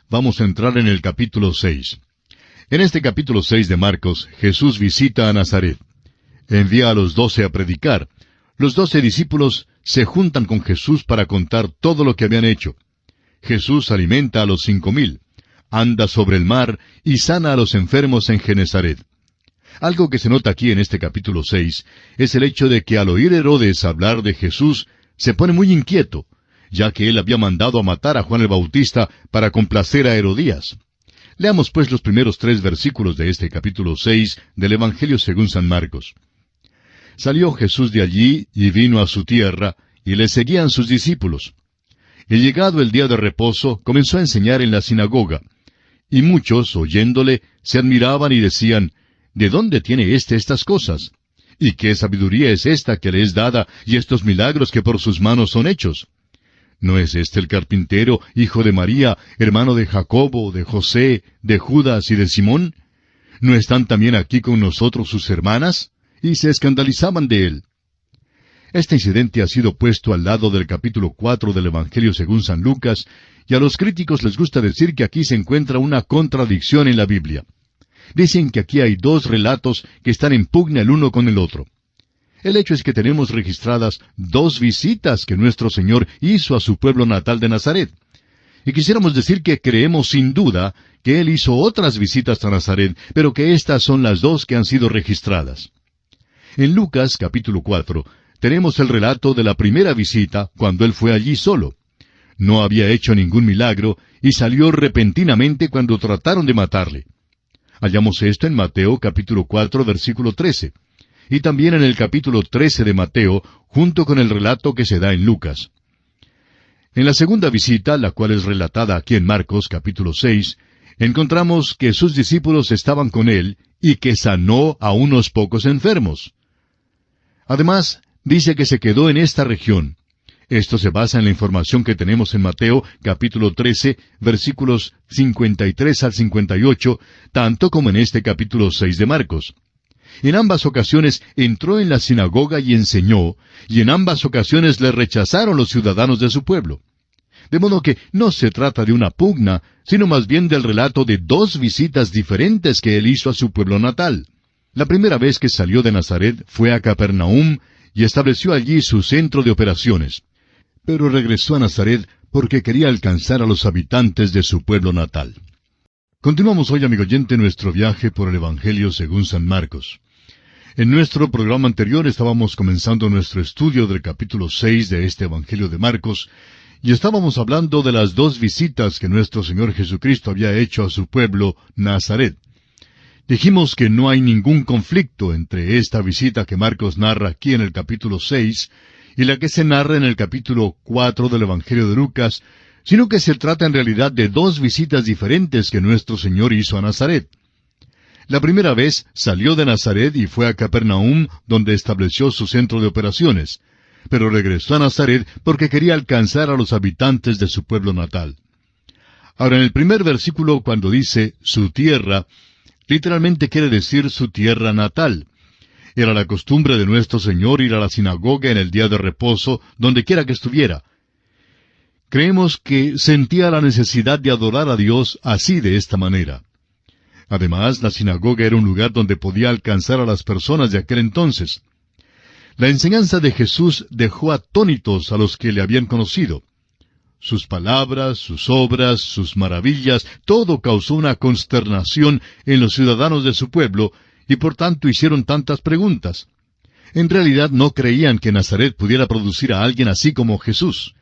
vamos a entrar en el capítulo 6. En este capítulo 6 de Marcos, Jesús visita a Nazaret. Envía a los 12 a predicar. Los 12 discípulos se juntan con Jesús para contar todo lo que habían hecho. Jesús alimenta a los 5,000, anda sobre el mar y sana a los enfermos en Genezaret. Algo que se nota aquí en este capítulo 6 es el hecho de que al oír Herodes hablar de Jesús, se pone muy inquieto, ya que él había mandado a matar a Juan el Bautista para complacer a Herodías. Leamos pues los primeros 3 versículos de este capítulo 6 del Evangelio según San Marcos. Salió Jesús de allí y vino a su tierra, y le seguían sus discípulos. Y llegado el día de reposo, comenzó a enseñar en la sinagoga. Y muchos, oyéndole, se admiraban y decían, ¿de dónde tiene estas cosas? ¿Y qué sabiduría es esta que le es dada, y estos milagros que por sus manos son hechos? ¿No es este el carpintero, hijo de María, hermano de Jacobo, de José, de Judas y de Simón? ¿No están también aquí con nosotros sus hermanas? Y se escandalizaban de él. Este incidente ha sido puesto al lado del capítulo 4 del Evangelio según San Lucas, y a los críticos les gusta decir que aquí se encuentra una contradicción en la Biblia. Dicen que aquí hay 2 relatos que están en pugna el uno con el otro. El hecho es que tenemos registradas 2 visitas que nuestro Señor hizo a su pueblo natal de Nazaret. Y quisiéramos decir que creemos sin duda que Él hizo otras visitas a Nazaret, pero que estas son las 2 que han sido registradas. En Lucas capítulo 4 tenemos el relato de la primera visita cuando Él fue allí solo. No había hecho ningún milagro y salió repentinamente cuando trataron de matarle. Hallamos esto en Mateo capítulo 4 versículo 13. Y también en el capítulo 13 de Mateo, junto con el relato que se da en Lucas. En la segunda visita, la cual es relatada aquí en Marcos capítulo 6, encontramos que sus discípulos estaban con él y que sanó a unos pocos enfermos. Además, dice que se quedó en esta región. Esto se basa en la información que tenemos en Mateo capítulo 13, versículos 53 al 58, tanto como en este capítulo 6 de Marcos. En ambas ocasiones entró en la sinagoga y enseñó, y en ambas ocasiones le rechazaron los ciudadanos de su pueblo. De modo que no se trata de una pugna, sino más bien del relato de 2 visitas diferentes que él hizo a su pueblo natal. La primera vez que salió de Nazaret fue a Capernaum y estableció allí su centro de operaciones. Pero regresó a Nazaret porque quería alcanzar a los habitantes de su pueblo natal. Continuamos hoy, amigo oyente, nuestro viaje por el Evangelio según San Marcos. En nuestro programa anterior estábamos comenzando nuestro estudio del capítulo 6 de este Evangelio de Marcos, y estábamos hablando de las 2 visitas que nuestro Señor Jesucristo había hecho a su pueblo, Nazaret. Dijimos que no hay ningún conflicto entre esta visita que Marcos narra aquí en el capítulo 6 y la que se narra en el capítulo 4 del Evangelio de Lucas, sino que se trata en realidad de 2 visitas diferentes que nuestro Señor hizo a Nazaret. La primera vez salió de Nazaret y fue a Capernaum, donde estableció su centro de operaciones, pero regresó a Nazaret porque quería alcanzar a los habitantes de su pueblo natal. Ahora, en el primer versículo, cuando dice su tierra, literalmente quiere decir su tierra natal. Era la costumbre de nuestro Señor ir a la sinagoga en el día de reposo, donde quiera que estuviera. Creemos que sentía la necesidad de adorar a Dios así, de esta manera. Además, la sinagoga era un lugar donde podía alcanzar a las personas de aquel entonces. La enseñanza de Jesús dejó atónitos a los que le habían conocido. Sus palabras, sus obras, sus maravillas, todo causó una consternación en los ciudadanos de su pueblo, y por tanto hicieron tantas preguntas. En realidad no creían que Nazaret pudiera producir a alguien así como Jesús.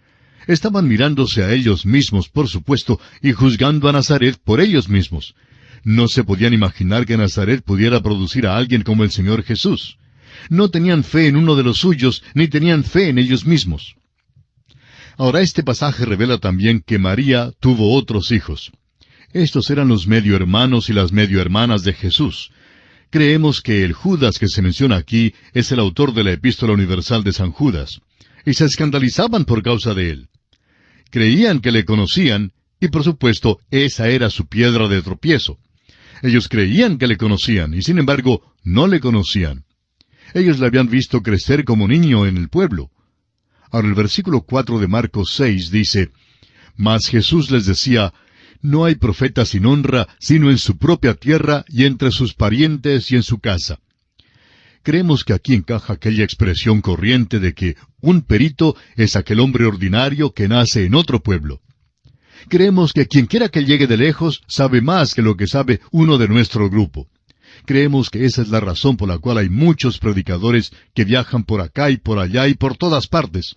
Estaban mirándose a ellos mismos, por supuesto, y juzgando a Nazaret por ellos mismos. No se podían imaginar que Nazaret pudiera producir a alguien como el Señor Jesús. No tenían fe en uno de los suyos, ni tenían fe en ellos mismos. Ahora, este pasaje revela también que María tuvo otros hijos. Estos eran los medio hermanos y las medio hermanas de Jesús. Creemos que el Judas que se menciona aquí es el autor de la Epístola Universal de San Judas, y se escandalizaban por causa de él. Creían que le conocían, y por supuesto, esa era su piedra de tropiezo. Ellos creían que le conocían, y sin embargo, no le conocían. Ellos le habían visto crecer como niño en el pueblo. Ahora el versículo 4 de Marcos 6 dice, Mas Jesús les decía, no hay profeta sin honra, sino en su propia tierra y entre sus parientes y en su casa. Creemos que aquí encaja aquella expresión corriente de que un perito es aquel hombre ordinario que nace en otro pueblo. Creemos que quienquiera que llegue de lejos sabe más que lo que sabe uno de nuestro grupo. Creemos que esa es la razón por la cual hay muchos predicadores que viajan por acá y por allá y por todas partes.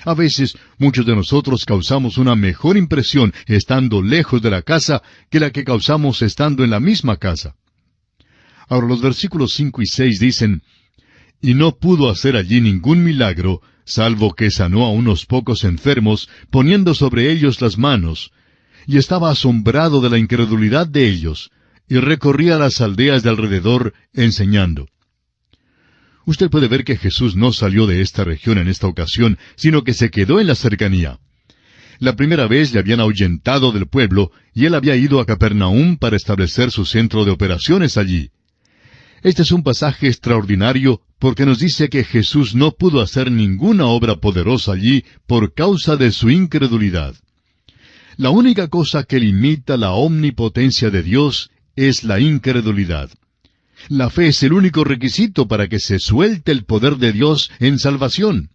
A veces, muchos de nosotros causamos una mejor impresión estando lejos de la casa que la que causamos estando en la misma casa. Ahora, los versículos 5 y 6 dicen, «Y no pudo hacer allí ningún milagro, salvo que sanó a unos pocos enfermos, poniendo sobre ellos las manos, y estaba asombrado de la incredulidad de ellos, y recorría las aldeas de alrededor enseñando». Usted puede ver que Jesús no salió de esta región en esta ocasión, sino que se quedó en la cercanía. La primera vez le habían ahuyentado del pueblo, y él había ido a Capernaum para establecer su centro de operaciones allí. Este es un pasaje extraordinario porque nos dice que Jesús no pudo hacer ninguna obra poderosa allí por causa de su incredulidad. La única cosa que limita la omnipotencia de Dios es la incredulidad. La fe es el único requisito para que se suelte el poder de Dios en salvación.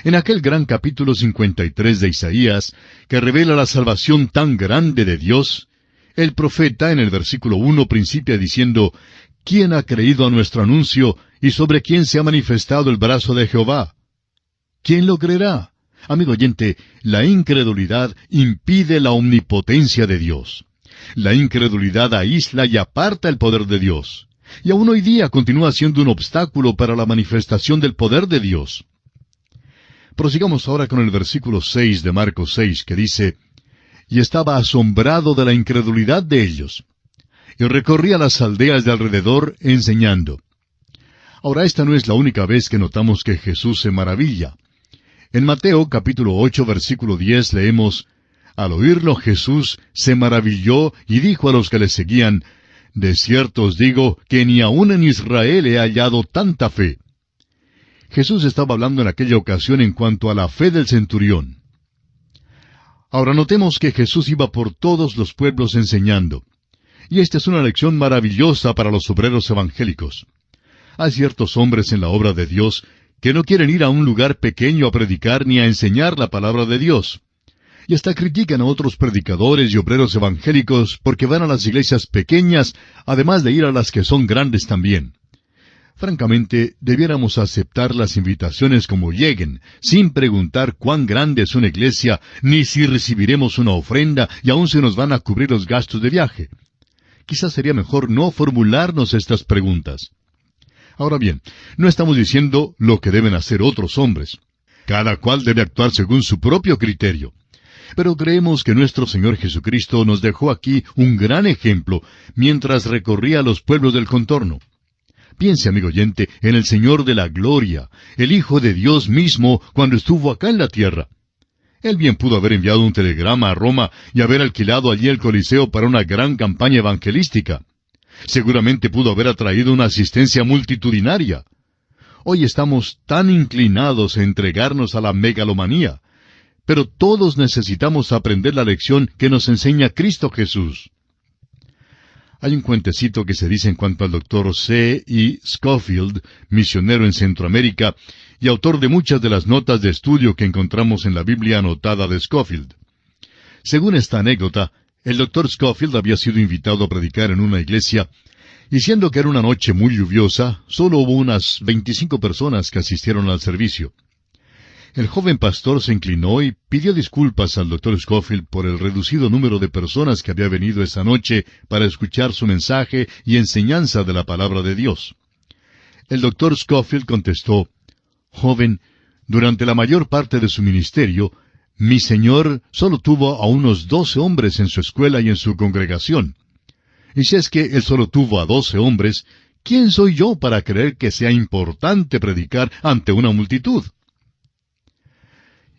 En aquel gran capítulo 53 de Isaías, que revela la salvación tan grande de Dios, el profeta en el versículo 1 principia diciendo, «¿Quién ha creído a nuestro anuncio y sobre quién se ha manifestado el brazo de Jehová? ¿Quién lo creerá?» Amigo oyente, la incredulidad impide la omnipotencia de Dios. La incredulidad aísla y aparta el poder de Dios. Y aún hoy día continúa siendo un obstáculo para la manifestación del poder de Dios. Prosigamos ahora con el versículo 6 de Marcos 6, que dice, «Y estaba asombrado de la incredulidad de ellos, y recorría las aldeas de alrededor enseñando». Ahora, esta no es la única vez que notamos que Jesús se maravilla. En Mateo capítulo 8, versículo 10 leemos, «Al oírlo Jesús se maravilló y dijo a los que le seguían, De cierto os digo que ni aun en Israel he hallado tanta fe». Jesús estaba hablando en aquella ocasión en cuanto a la fe del centurión. Ahora notemos que Jesús iba por todos los pueblos enseñando. Y esta es una lección maravillosa para los obreros evangélicos. Hay ciertos hombres en la obra de Dios que no quieren ir a un lugar pequeño a predicar ni a enseñar la palabra de Dios. Y hasta critican a otros predicadores y obreros evangélicos porque van a las iglesias pequeñas, además de ir a las que son grandes también. Francamente, debiéramos aceptar las invitaciones como lleguen, sin preguntar cuán grande es una iglesia, ni si recibiremos una ofrenda y aún se nos van a cubrir los gastos de viaje. Quizás sería mejor no formularnos estas preguntas. Ahora bien, no estamos diciendo lo que deben hacer otros hombres. Cada cual debe actuar según su propio criterio. Pero creemos que nuestro Señor Jesucristo nos dejó aquí un gran ejemplo mientras recorría los pueblos del contorno. Piense, amigo oyente, en el Señor de la Gloria, el Hijo de Dios mismo, cuando estuvo acá en la tierra. Él bien pudo haber enviado un telegrama a Roma y haber alquilado allí el Coliseo para una gran campaña evangelística. Seguramente pudo haber atraído una asistencia multitudinaria. Hoy estamos tan inclinados a entregarnos a la megalomanía, pero todos necesitamos aprender la lección que nos enseña Cristo Jesús. Hay un cuentecito que se dice en cuanto al doctor C. E. Scofield, misionero en Centroamérica, y autor de muchas de las notas de estudio que encontramos en la Biblia anotada de Scofield. Según esta anécdota, el doctor Scofield había sido invitado a predicar en una iglesia, y siendo que era una noche muy lluviosa, solo hubo unas 25 personas que asistieron al servicio. El joven pastor se inclinó y pidió disculpas al doctor Scofield por el reducido número de personas que había venido esa noche para escuchar su mensaje y enseñanza de la palabra de Dios. El doctor Scofield contestó, «Joven, durante la mayor parte de su ministerio, mi Señor solo tuvo a unos 12 hombres en su escuela y en su congregación. Y si es que Él solo tuvo a 12 hombres, ¿quién soy yo para creer que sea importante predicar ante una multitud?»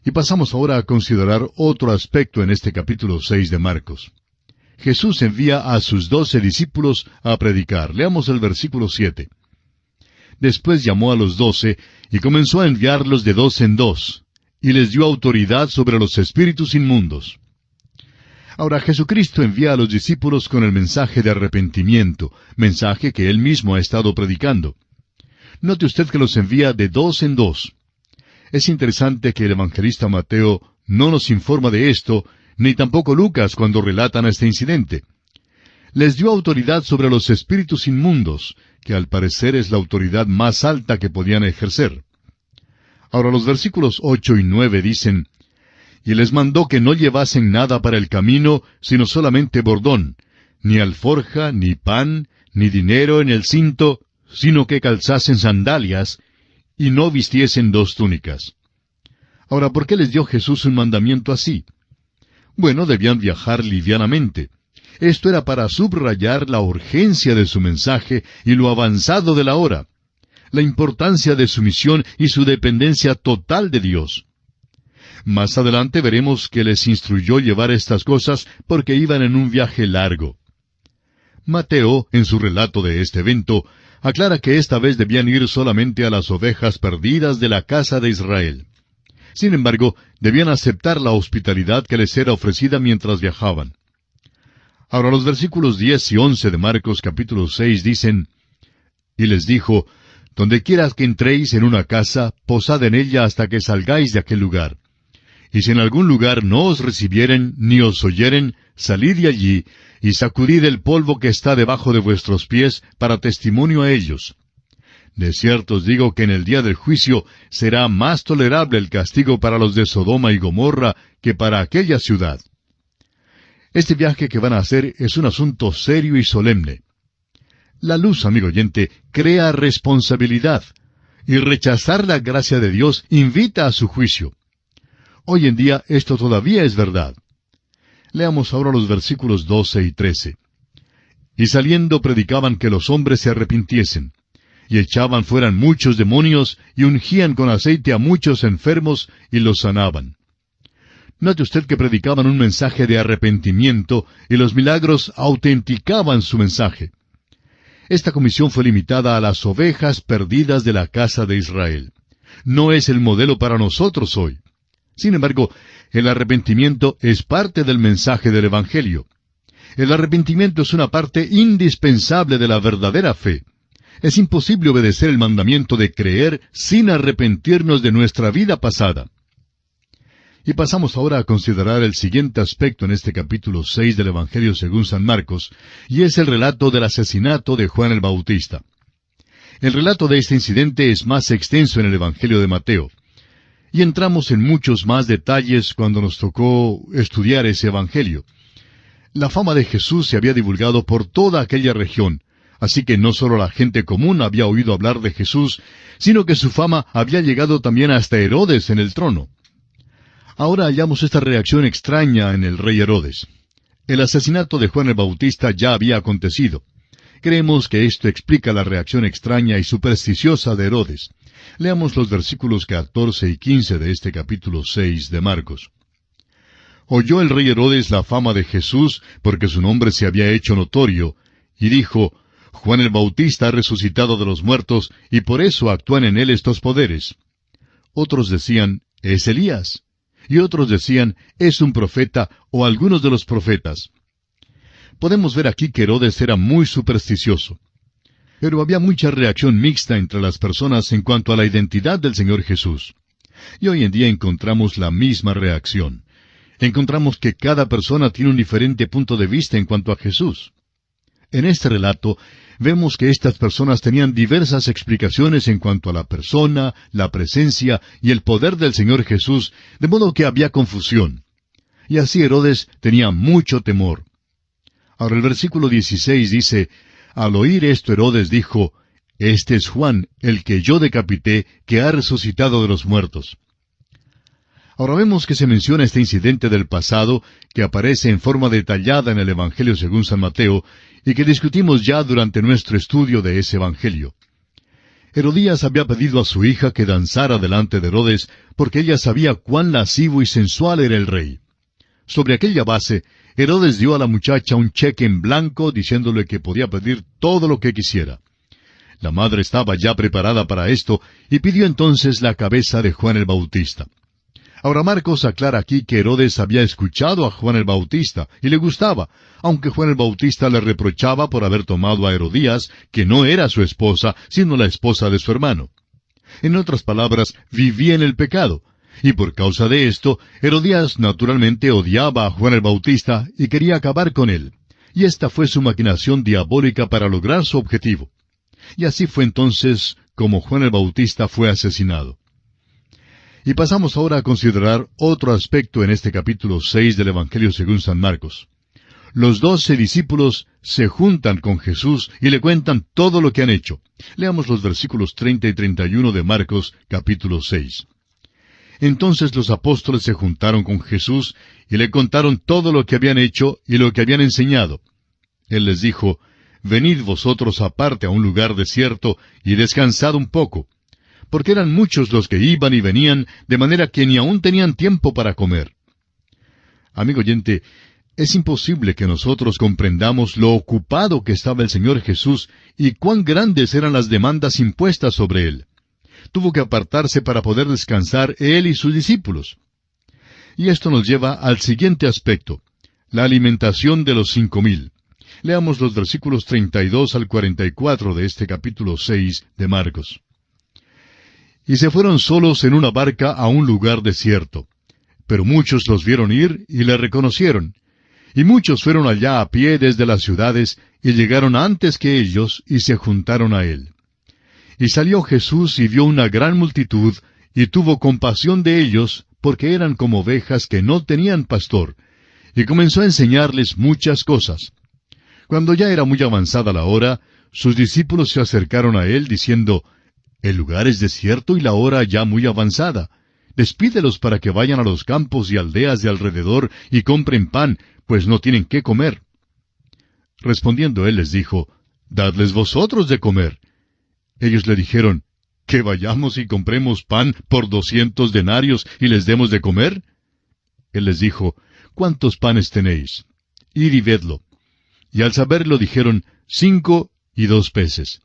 Y pasamos ahora a considerar otro aspecto en este capítulo 6 de Marcos. Jesús envía a sus 12 discípulos a predicar. Leamos el versículo 7. Después llamó a los 12 y comenzó a enviarlos de 2 en 2, y les dio autoridad sobre los espíritus inmundos. Ahora Jesucristo envía a los discípulos con el mensaje de arrepentimiento, mensaje que Él mismo ha estado predicando. Note usted que los envía de dos en dos. Es interesante que el evangelista Mateo no nos informa de esto, ni tampoco Lucas cuando relatan este incidente. Les dio autoridad sobre los espíritus inmundos, que al parecer es la autoridad más alta que podían ejercer. Ahora los versículos 8 y 9 dicen, «Y les mandó que no llevasen nada para el camino, sino solamente bordón, ni alforja, ni pan, ni dinero en el cinto, sino que calzasen sandalias, y no vistiesen dos túnicas». Ahora, ¿por qué les dio Jesús un mandamiento así? Bueno, debían viajar livianamente. Esto era para subrayar la urgencia de su mensaje y lo avanzado de la hora, la importancia de su misión y su dependencia total de Dios. Más adelante veremos que les instruyó llevar estas cosas porque iban en un viaje largo. Mateo, en su relato de este evento, aclara que esta vez debían ir solamente a las ovejas perdidas de la casa de Israel. Sin embargo, debían aceptar la hospitalidad que les era ofrecida mientras viajaban. Ahora los versículos 10 y 11 de Marcos capítulo 6 dicen, «Y les dijo, Donde quiera que entréis en una casa, posad en ella hasta que salgáis de aquel lugar. Y si en algún lugar no os recibieren, ni os oyeren, salid de allí, y sacudid el polvo que está debajo de vuestros pies, para testimonio a ellos. De cierto os digo que en el día del juicio será más tolerable el castigo para los de Sodoma y Gomorra que para aquella ciudad». Este viaje que van a hacer es un asunto serio y solemne. La luz, amigo oyente, crea responsabilidad, y rechazar la gracia de Dios invita a su juicio. Hoy en día esto todavía es verdad. Leamos ahora los versículos 12 y 13. «Y saliendo predicaban que los hombres se arrepintiesen, y echaban fuera muchos demonios, y ungían con aceite a muchos enfermos, y los sanaban». Note usted que predicaban un mensaje de arrepentimiento, y los milagros autenticaban su mensaje. Esta comisión fue limitada a las ovejas perdidas de la casa de Israel. No es el modelo para nosotros hoy. Sin embargo, el arrepentimiento es parte del mensaje del Evangelio. El arrepentimiento es una parte indispensable de la verdadera fe. Es imposible obedecer el mandamiento de creer sin arrepentirnos de nuestra vida pasada. Y pasamos ahora a considerar el siguiente aspecto en este capítulo 6 del Evangelio según San Marcos, y es el relato del asesinato de Juan el Bautista. El relato de este incidente es más extenso en el Evangelio de Mateo, y entramos en muchos más detalles cuando nos tocó estudiar ese Evangelio. La fama de Jesús se había divulgado por toda aquella región, así que no solo la gente común había oído hablar de Jesús, sino que su fama había llegado también hasta Herodes en el trono. Ahora hallamos esta reacción extraña en el rey Herodes. El asesinato de Juan el Bautista ya había acontecido. Creemos que esto explica la reacción extraña y supersticiosa de Herodes. Leamos los versículos 14 y 15 de este capítulo 6 de Marcos. «Oyó el rey Herodes la fama de Jesús, porque su nombre se había hecho notorio, y dijo, Juan el Bautista ha resucitado de los muertos, y por eso actúan en él estos poderes. Otros decían, es Elías. Y otros decían, es un profeta o algunos de los profetas». Podemos ver aquí que Herodes era muy supersticioso. Pero había mucha reacción mixta entre las personas en cuanto a la identidad del Señor Jesús. Y hoy en día encontramos la misma reacción. Encontramos que cada persona tiene un diferente punto de vista en cuanto a Jesús. En este relato, vemos que estas personas tenían diversas explicaciones en cuanto a la persona, la presencia y el poder del Señor Jesús, de modo que había confusión. Y así Herodes tenía mucho temor. Ahora el versículo 16 dice, «Al oír esto Herodes dijo, Este es Juan, el que yo decapité, que ha resucitado de los muertos». Ahora vemos que se menciona este incidente del pasado, que aparece en forma detallada en el Evangelio según San Mateo, y que discutimos ya durante nuestro estudio de ese Evangelio. Herodías había pedido a su hija que danzara delante de Herodes, porque ella sabía cuán lascivo y sensual era el rey. Sobre aquella base, Herodes dio a la muchacha un cheque en blanco, diciéndole que podía pedir todo lo que quisiera. La madre estaba ya preparada para esto, y pidió entonces la cabeza de Juan el Bautista. Ahora Marcos aclara aquí que Herodes había escuchado a Juan el Bautista y le gustaba, aunque Juan el Bautista le reprochaba por haber tomado a Herodías, que no era su esposa, sino la esposa de su hermano. En otras palabras, vivía en el pecado, y por causa de esto, Herodías naturalmente odiaba a Juan el Bautista y quería acabar con él. Y esta fue su maquinación diabólica para lograr su objetivo. Y así fue entonces como Juan el Bautista fue asesinado. Y pasamos ahora a considerar otro aspecto en este capítulo 6 del Evangelio según San Marcos. Los 12 discípulos se juntan con Jesús y le cuentan todo lo que han hecho. Leamos los versículos 30 y 31 de Marcos, capítulo 6. Entonces los apóstoles se juntaron con Jesús y le contaron todo lo que habían hecho y lo que habían enseñado. Él les dijo, «Venid vosotros aparte a un lugar desierto y descansad un poco», porque eran muchos los que iban y venían, de manera que ni aún tenían tiempo para comer. Amigo oyente, es imposible que nosotros comprendamos lo ocupado que estaba el Señor Jesús y cuán grandes eran las demandas impuestas sobre Él. Tuvo que apartarse para poder descansar Él y sus discípulos. Y esto nos lleva al siguiente aspecto, la alimentación de los 5,000. Leamos los versículos 32 al 44 de este capítulo 6 de Marcos. Y se fueron solos en una barca a un lugar desierto. Pero muchos los vieron ir y le reconocieron. Y muchos fueron allá a pie desde las ciudades y llegaron antes que ellos y se juntaron a él. Y salió Jesús y vio una gran multitud y tuvo compasión de ellos porque eran como ovejas que no tenían pastor, y comenzó a enseñarles muchas cosas. Cuando ya era muy avanzada la hora, sus discípulos se acercaron a él diciendo, «El lugar es desierto y la hora ya muy avanzada. Despídelos para que vayan a los campos y aldeas de alrededor y compren pan, pues no tienen qué comer». Respondiendo él les dijo, «Dadles vosotros de comer». Ellos le dijeron, ¿que vayamos y compremos pan por 200 denarios y les demos de comer? Él les dijo, ¿cuántos panes tenéis? Id y vedlo. Y al saberlo dijeron, 5 y 2 peces.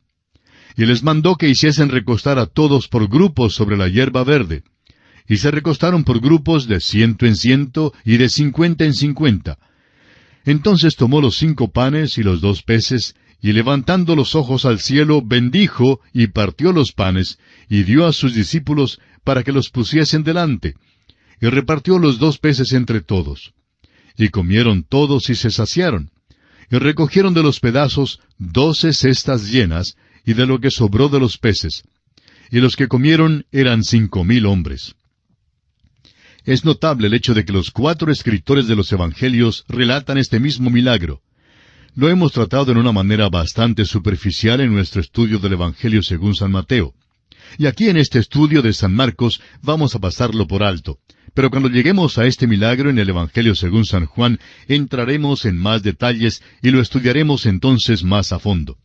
Y les mandó que hiciesen recostar a todos por grupos sobre la hierba verde. Y se recostaron por grupos de 100 en 100 y de 50 en 50. Entonces tomó los 5 panes y los 2 peces, y levantando los ojos al cielo, bendijo y partió los panes, y dio a sus discípulos para que los pusiesen delante. Y repartió los 2 peces entre todos. Y comieron todos y se saciaron. Y recogieron de los pedazos 12 cestas llenas, y de lo que sobró de los peces. Y los que comieron eran 5,000 hombres. Es notable el hecho de que los 4 escritores de los Evangelios relatan este mismo milagro. Lo hemos tratado en una manera bastante superficial en nuestro estudio del Evangelio según San Mateo. Y aquí en este estudio de San Marcos vamos a pasarlo por alto. Pero cuando lleguemos a este milagro en el Evangelio según San Juan, entraremos en más detalles y lo estudiaremos entonces más a fondo.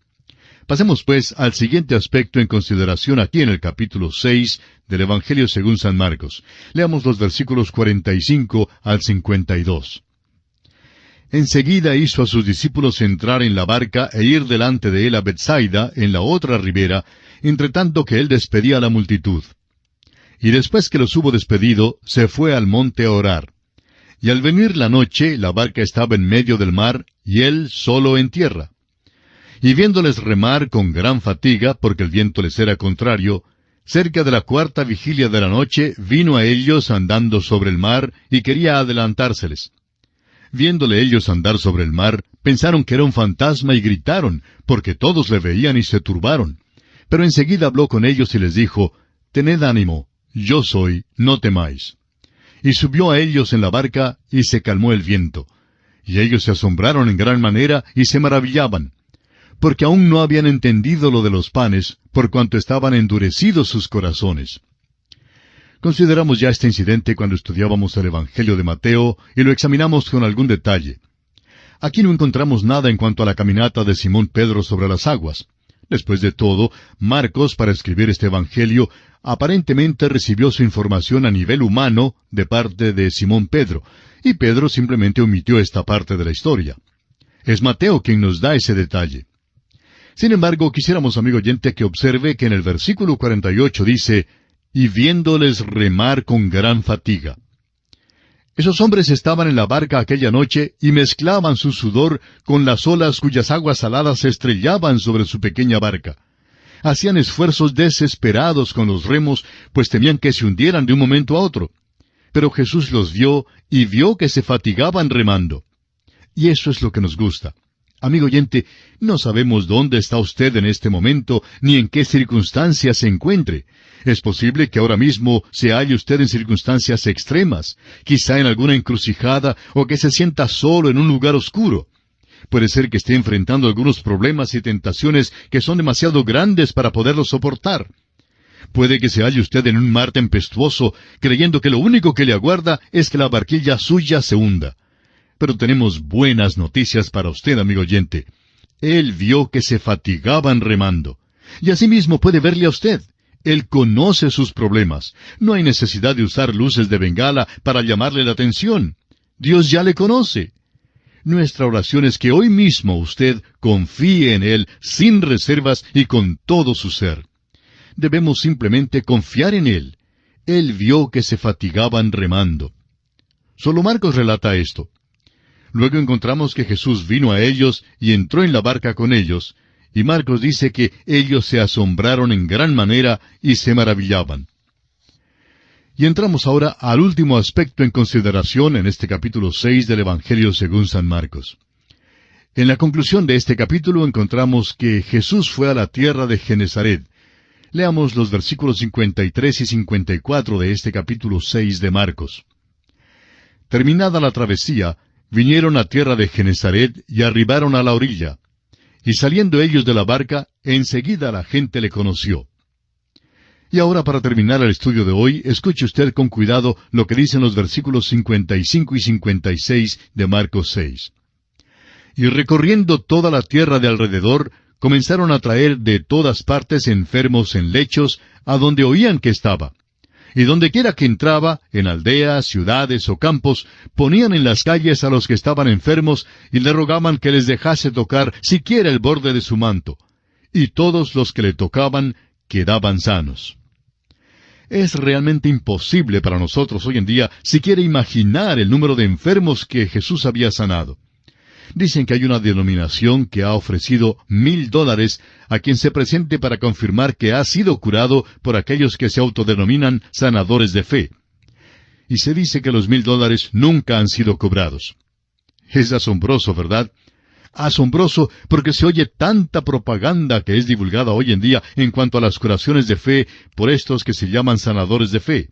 Pasemos pues al siguiente aspecto en consideración aquí en el capítulo 6 del Evangelio según San Marcos. Leamos los versículos 45 al 52. Enseguida hizo a sus discípulos entrar en la barca e ir delante de él a Betsaida, en la otra ribera, entre tanto que él despedía a la multitud. Y después que los hubo despedido, se fue al monte a orar. Y al venir la noche, la barca estaba en medio del mar, y él solo en tierra. Y viéndoles remar con gran fatiga, porque el viento les era contrario, cerca de la 4ª vigilia de la noche, vino a ellos andando sobre el mar, y quería adelantárseles. Viéndole ellos andar sobre el mar, pensaron que era un fantasma y gritaron, porque todos le veían y se turbaron. Pero enseguida habló con ellos y les dijo, «Tened ánimo, yo soy, no temáis». Y subió a ellos en la barca, y se calmó el viento. Y ellos se asombraron en gran manera, y se maravillaban, porque aún no habían entendido lo de los panes, por cuanto estaban endurecidos sus corazones. Consideramos ya este incidente cuando estudiábamos el Evangelio de Mateo, y lo examinamos con algún detalle. Aquí no encontramos nada en cuanto a la caminata de Simón Pedro sobre las aguas. Después de todo, Marcos, para escribir este Evangelio, aparentemente recibió su información a nivel humano de parte de Simón Pedro, y Pedro simplemente omitió esta parte de la historia. Es Mateo quien nos da ese detalle. Sin embargo, quisiéramos, amigo oyente, que observe que en el versículo 48 dice, «Y viéndoles remar con gran fatiga». Esos hombres estaban en la barca aquella noche y mezclaban su sudor con las olas cuyas aguas saladas se estrellaban sobre su pequeña barca. Hacían esfuerzos desesperados con los remos, pues temían que se hundieran de un momento a otro. Pero Jesús los vio y vio que se fatigaban remando. Y eso es lo que nos gusta. Amigo oyente, no sabemos dónde está usted en este momento, ni en qué circunstancias se encuentre. Es posible que ahora mismo se halle usted en circunstancias extremas, quizá en alguna encrucijada, o que se sienta solo en un lugar oscuro. Puede ser que esté enfrentando algunos problemas y tentaciones que son demasiado grandes para poderlos soportar. Puede que se halle usted en un mar tempestuoso, creyendo que lo único que le aguarda es que la barquilla suya se hunda. Pero tenemos buenas noticias para usted, amigo oyente. Él vio que se fatigaban remando. Y asimismo puede verle a usted. Él conoce sus problemas. No hay necesidad de usar luces de bengala para llamarle la atención. Dios ya le conoce. Nuestra oración es que hoy mismo usted confíe en Él sin reservas y con todo su ser. Debemos simplemente confiar en Él. Él vio que se fatigaban remando. Solo Marcos relata esto. Luego encontramos que Jesús vino a ellos y entró en la barca con ellos, y Marcos dice que ellos se asombraron en gran manera y se maravillaban. Y entramos ahora al último aspecto en consideración en este capítulo 6 del Evangelio según San Marcos. En la conclusión de este capítulo encontramos que Jesús fue a la tierra de Genezaret. Leamos los versículos 53 y 54 de este capítulo 6 de Marcos. Terminada la travesía, vinieron a tierra de Genezaret y arribaron a la orilla. Y saliendo ellos de la barca, enseguida la gente le conoció. Y ahora, para terminar el estudio de hoy, escuche usted con cuidado lo que dicen los versículos 55 y 56 de Marcos 6. Y recorriendo toda la tierra de alrededor, comenzaron a traer de todas partes enfermos en lechos, a donde oían que estaba. Y dondequiera que entraba, en aldeas, ciudades o campos, ponían en las calles a los que estaban enfermos y le rogaban que les dejase tocar siquiera el borde de su manto. Y todos los que le tocaban quedaban sanos. Es realmente imposible para nosotros hoy en día siquiera imaginar el número de enfermos que Jesús había sanado. Dicen que hay una denominación que ha ofrecido $1,000 a quien se presente para confirmar que ha sido curado por aquellos que se autodenominan sanadores de fe. Y se dice que los $1,000 nunca han sido cobrados. Es asombroso, ¿verdad? Asombroso porque se oye tanta propaganda que es divulgada hoy en día en cuanto a las curaciones de fe por estos que se llaman sanadores de fe.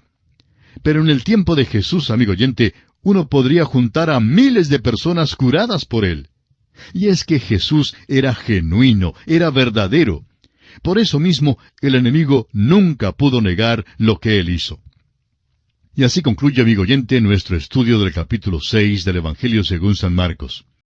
Pero en el tiempo de Jesús, amigo oyente, uno podría juntar a miles de personas curadas por él. Y es que Jesús era genuino, era verdadero. Por eso mismo, el enemigo nunca pudo negar lo que él hizo. Y así concluye, amigo oyente, nuestro estudio del capítulo 6 del Evangelio según San Marcos.